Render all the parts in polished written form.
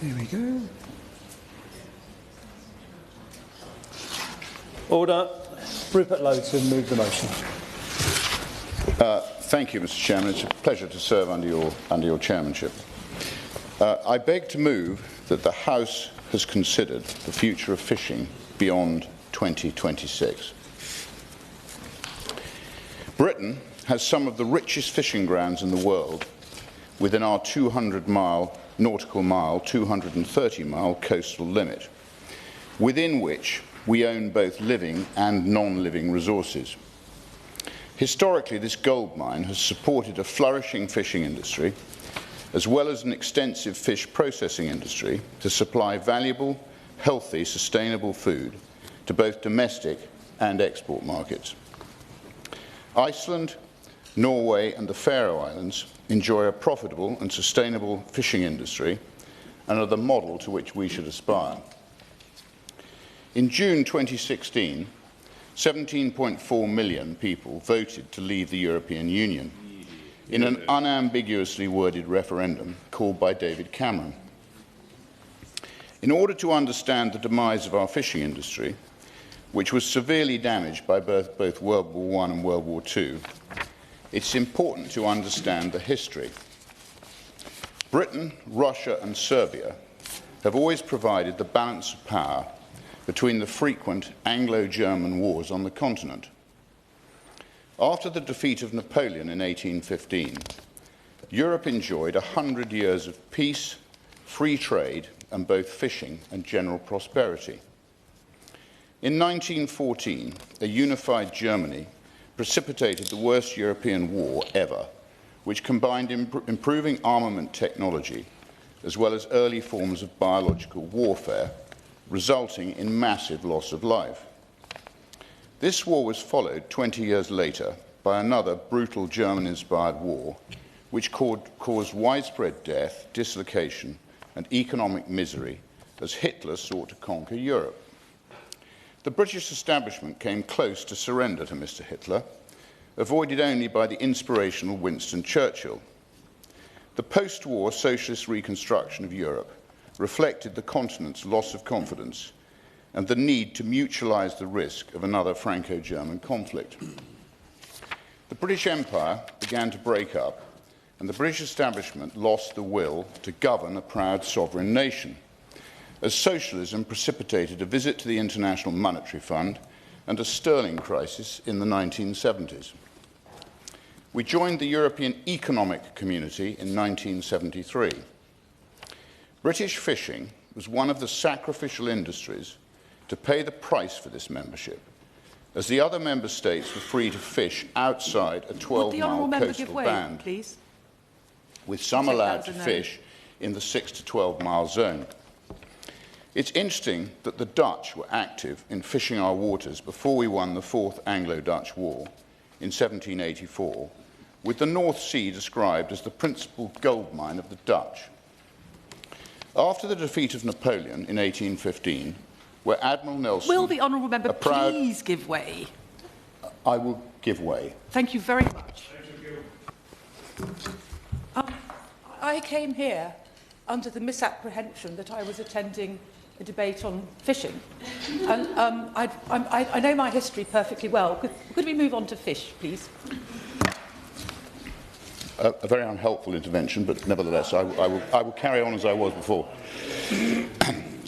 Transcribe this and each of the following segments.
There we go. Order. Rupert Lowe to move the motion. Thank you, Mr. Chairman. It's a pleasure to serve under your chairmanship. I beg to move that the House has considered the future of fishing beyond 2026. Britain has some of the richest fishing grounds in the world within our 200-mile nautical mile, 230-mile coastal limit, within which we own both living and non-living resources. Historically, this gold mine has supported a flourishing fishing industry, as well as an extensive fish processing industry to supply valuable, healthy, sustainable food to both domestic and export markets. Iceland, Norway and the Faroe Islands enjoy a profitable and sustainable fishing industry and are the model to which we should aspire. In June 2016, 17.4 million people voted to leave the European Union in an unambiguously worded referendum called by David Cameron. In order to understand the demise of our fishing industry, which was severely damaged by both World War I and World War II, it's important to understand the history. Britain, Russia and Serbia have always provided the balance of power between the frequent Anglo-German wars on the continent. After the defeat of Napoleon in 1815, Europe enjoyed 100 years of peace, free trade, and both fishing and general prosperity. In 1914, a unified Germany precipitated the worst European war ever, which combined improving armament technology as well as early forms of biological warfare, resulting in massive loss of life. This war was followed 20 years later by another brutal German-inspired war, which caused widespread death, dislocation, and economic misery as Hitler sought to conquer Europe. The British establishment came close to surrender to Mr. Hitler, avoided only by the inspirational Winston Churchill. The post-war socialist reconstruction of Europe reflected the continent's loss of confidence and the need to mutualise the risk of another Franco-German conflict. The British Empire began to break up, and the British establishment lost the will to govern a proud sovereign nation, as socialism precipitated a visit to the International Monetary Fund and a sterling crisis in the 1970s. We joined the European Economic Community in 1973. British fishing was one of the sacrificial industries to pay the price for this membership, as the other member states were free to fish outside a 12-mile coastal band, please? With some allowed to fish in the 6 to 12-mile zone. It's interesting that the Dutch were active in fishing our waters before we won the Fourth Anglo-Dutch War in 1784, with the North Sea described as the principal gold mine of the Dutch. After the defeat of Napoleon in 1815, where Admiral Nelson... Will the honourable member please give way? I will give way. Thank you very much. I came here under the misapprehension that I was attending a debate on fishing. And I know my history perfectly well. Could we move on to fish, please? A very unhelpful intervention, but nevertheless, I will carry on as I was before.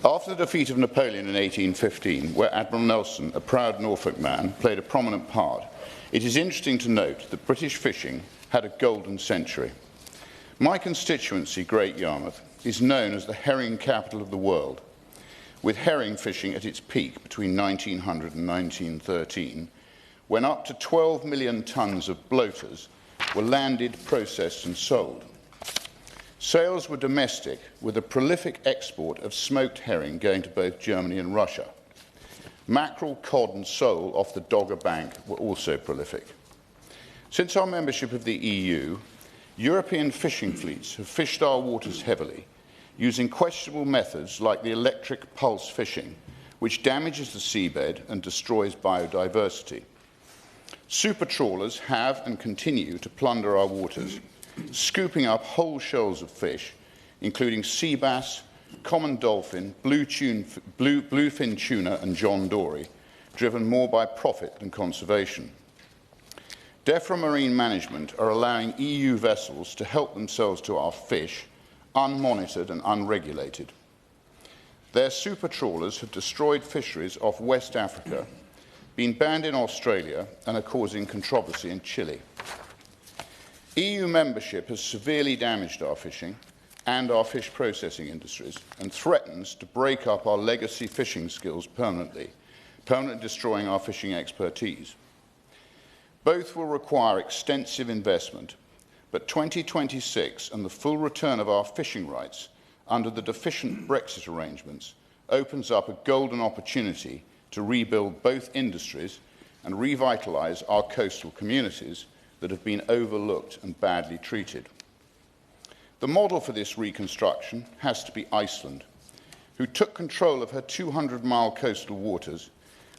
After the defeat of Napoleon in 1815, where Admiral Nelson, a proud Norfolk man, played a prominent part, it is interesting to note that British fishing had a golden century. My constituency, Great Yarmouth, is known as the herring capital of the world, with herring fishing at its peak between 1900 and 1913, when up to 12 million tonnes of bloaters were landed, processed and sold. Sales were domestic, with a prolific export of smoked herring going to both Germany and Russia. Mackerel, cod and sole off the Dogger Bank were also prolific. Since our membership of the EU, European fishing fleets have fished our waters heavily, using questionable methods like the electric pulse fishing, which damages the seabed and destroys biodiversity. Super trawlers have and continue to plunder our waters, scooping up whole shoals of fish, including sea bass, common dolphin, bluefin tuna and John Dory, driven more by profit than conservation. DEFRA Marine Management are allowing EU vessels to help themselves to our fish, unmonitored and unregulated. Their super trawlers have destroyed fisheries off West Africa, been banned in Australia and are causing controversy in Chile. EU membership has severely damaged our fishing and our fish processing industries and threatens to break up our legacy fishing skills permanently destroying our fishing expertise. Both will require extensive investment, but 2026 and the full return of our fishing rights under the deficient Brexit arrangements opens up a golden opportunity to rebuild both industries and revitalise our coastal communities that have been overlooked and badly treated. The model for this reconstruction has to be Iceland, who took control of her 200-mile coastal waters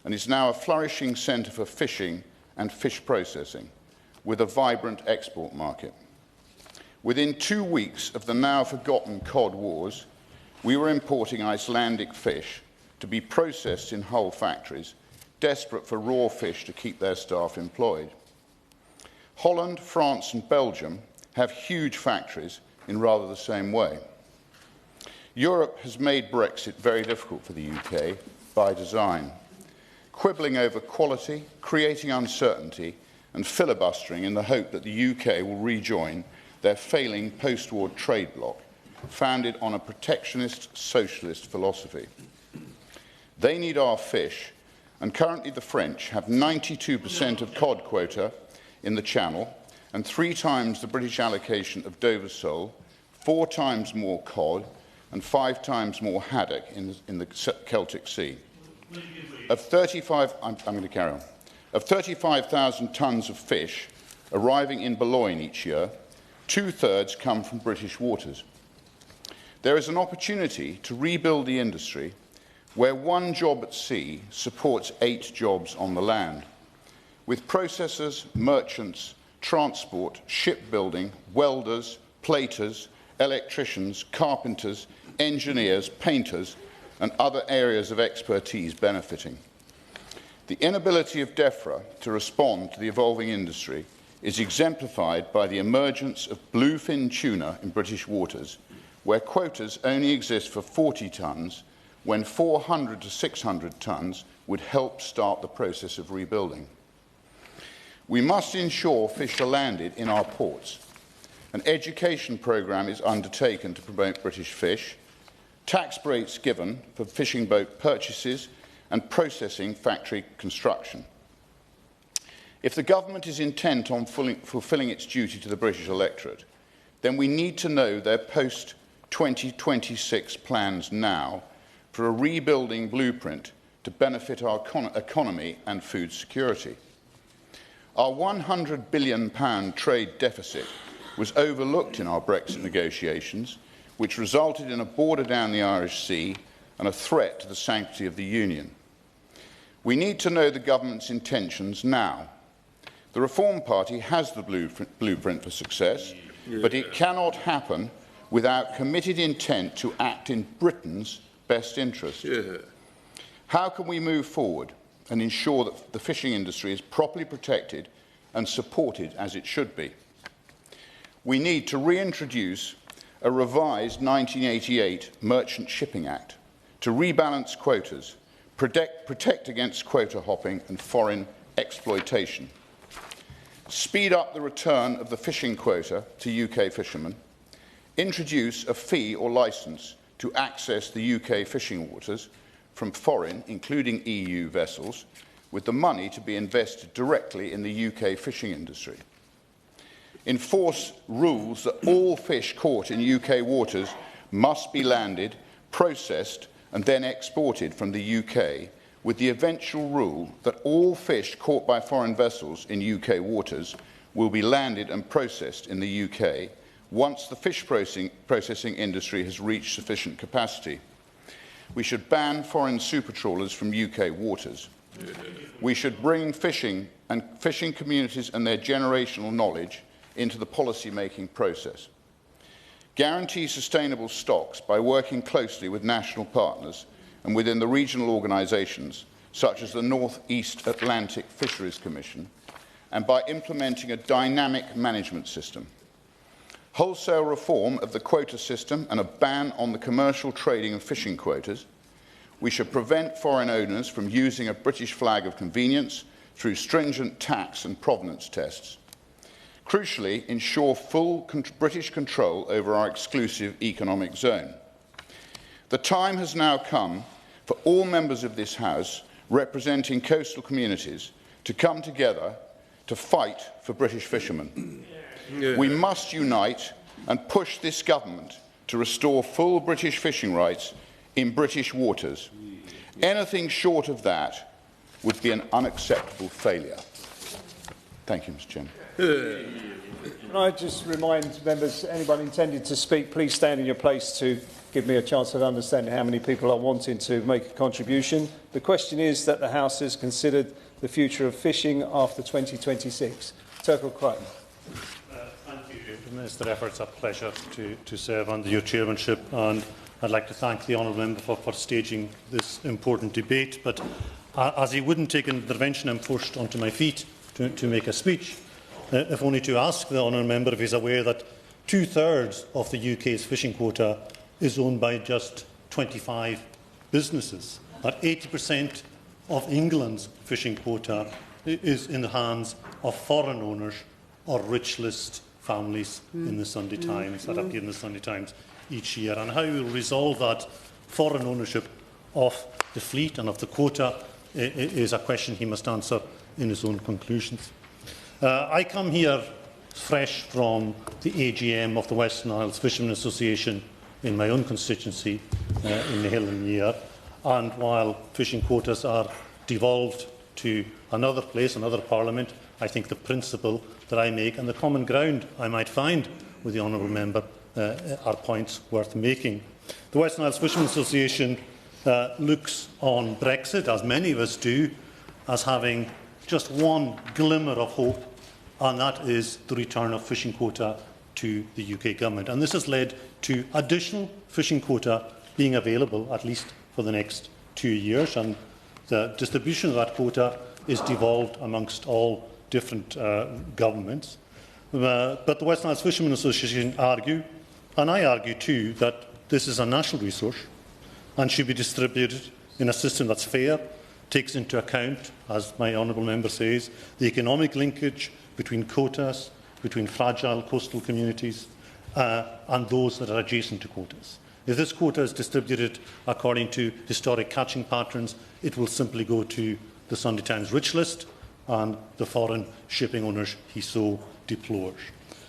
and is now a flourishing centre for fishing and fish processing, with a vibrant export market. Within 2 weeks of the now-forgotten cod wars, we were importing Icelandic fish to be processed in Hull factories, desperate for raw fish to keep their staff employed. Holland, France and Belgium have huge factories in rather the same way. Europe has made Brexit very difficult for the UK by design, quibbling over quality, creating uncertainty and filibustering in the hope that the UK will rejoin their failing post-war trade bloc, founded on a protectionist socialist philosophy. They need our fish, and currently the French have 92% of cod quota in the Channel and 3 times the British allocation of Dover sole, 4 times more cod and 5 times more haddock in the Celtic Sea. Of 35,000 tonnes of fish arriving in Boulogne each year, 2/3 come from British waters. There is an opportunity to rebuild the industry where 1 job at sea supports 8 jobs on the land, with processors, merchants, transport, shipbuilding, welders, platers, electricians, carpenters, engineers, painters, and other areas of expertise benefiting. The inability of DEFRA to respond to the evolving industry is exemplified by the emergence of bluefin tuna in British waters, where quotas only exist for 40 tonnes, when 400 to 600 tonnes would help start the process of rebuilding. We must ensure fish are landed in our ports. An education programme is undertaken to promote British fish, tax breaks given for fishing boat purchases and processing factory construction. If the government is intent on fulfilling its duty to the British electorate, then we need to know their post-2026 plans now for a rebuilding blueprint to benefit our economy and food security. Our £100 billion trade deficit was overlooked in our Brexit negotiations, which resulted in a border down the Irish Sea and a threat to the sanctity of the Union. We need to know the government's intentions now. The Reform Party has the blueprint for success, but it cannot happen without committed intent to act in Britain's best interest. How can we move forward and ensure that the fishing industry is properly protected and supported as it should be? We need to reintroduce a revised 1988 Merchant Shipping Act to rebalance quotas, protect against quota hopping and foreign exploitation, speed up the return of the fishing quota to UK fishermen, introduce a fee or licence to access the UK fishing waters from foreign, including EU vessels, with the money to be invested directly in the UK fishing industry. Enforce rules that all fish caught in UK waters must be landed, processed and then exported from the UK, with the eventual rule that all fish caught by foreign vessels in UK waters will be landed and processed in the UK once the fish processing industry has reached sufficient capacity. We should ban foreign super trawlers from UK waters. We should bring fishing communities and their generational knowledge into the policy-making process. guarantee sustainable stocks by working closely with national partners and within the regional organisations such as the North East Atlantic Fisheries Commission, and by implementing a dynamic management system. Wholesale reform of the quota system and a ban on the commercial trading of fishing quotas. We should prevent foreign owners from using a British flag of convenience through stringent tax and provenance tests. Crucially, ensure full British control over our exclusive economic zone. The time has now come for all members of this House representing coastal communities to come together to fight for British fishermen. We must unite and push this government to restore full British fishing rights in British waters. Anything short of that would be an unacceptable failure. Thank you, Mr. Chairman. Can I just remind members, anyone intending to speak, please stand in your place to give me a chance of understanding how many people are wanting to make a contribution. The question is that the House has considered the future of fishing after 2026. Turkel Crichton. Thank you, Mr. Effer. It's a pleasure to serve under your chairmanship, and I'd like to thank the honourable member for staging this important debate. But as he wouldn't take an intervention, I'm forced onto my feet to make a speech, if only to ask the honourable member if he's aware that 2/3 of the UK's fishing quota is owned by just 25 businesses, that 80% of England's fishing quota is in the hands of foreign owners or rich list families in the Sunday Times that appear in the Sunday Times each year. And how we will resolve that foreign ownership of the fleet and of the quota is a question he must answer in his own conclusions. I come here fresh from the AGM of the Western Isles Fishermen Association in my own constituency in the Hill and Yare, and while fishing quotas are devolved to another place, another parliament, I think the principle that I make and the common ground I might find with the honourable member are points worth making. The Western Isles Fishermen Association looks on Brexit, as many of us do, as having just one glimmer of hope, and that is the return of fishing quota to the UK government. And this has led to additional fishing quota being available, at least for the next 2 years, and the distribution of that quota is devolved amongst all different governments. But the Western Isles Fishermen Association argue, and I argue too, that this is a national resource and should be distributed in a system that's fair, takes into account, as my honourable member says, the economic linkage between quotas, between fragile coastal communities and those that are adjacent to quotas. If this quota is distributed according to historic catching patterns, it will simply go to the Sunday Times rich list and the foreign shipping owners he so deplores.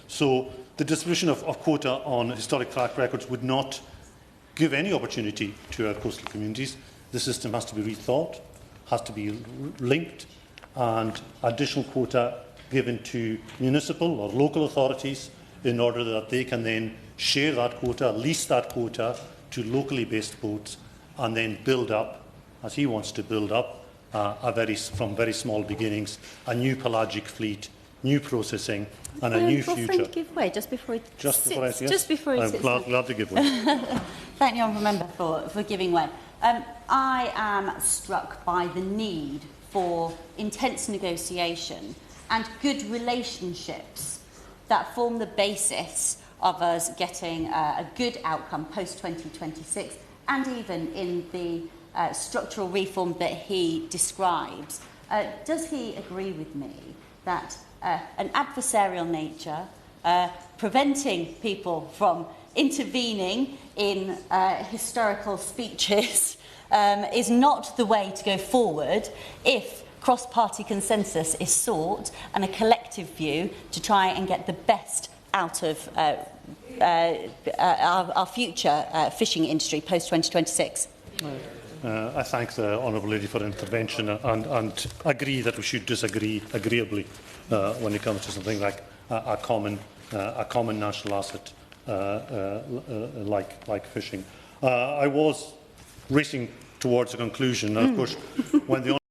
So the distribution of quota on historic track records would not give any opportunity to our coastal communities. The system has to be rethought, has to be linked, and additional quota given to municipal or local authorities in order that they can then share that quota, lease that quota to locally based boats, and then build up, as he wants to build up, from very small beginnings, a new pelagic fleet, new processing, and a new future. Give way just before he sits. Yes, just before he I'm sits. glad to give way. Thank the honourable member for giving way. I am struck by the need for intense negotiation and good relationships that form the basis of us getting a good outcome post-2026, and even in the structural reform that he describes. Does he agree with me that an adversarial nature, preventing people from intervening in historical speeches is not the way to go forward if cross-party consensus is sought and a collective view to try and get the best out of our future fishing industry post-2026? I thank the honourable lady for her intervention and agree that we should disagree agreeably when it comes to something like a common national asset like fishing. I was racing towards a conclusion, and of course, when the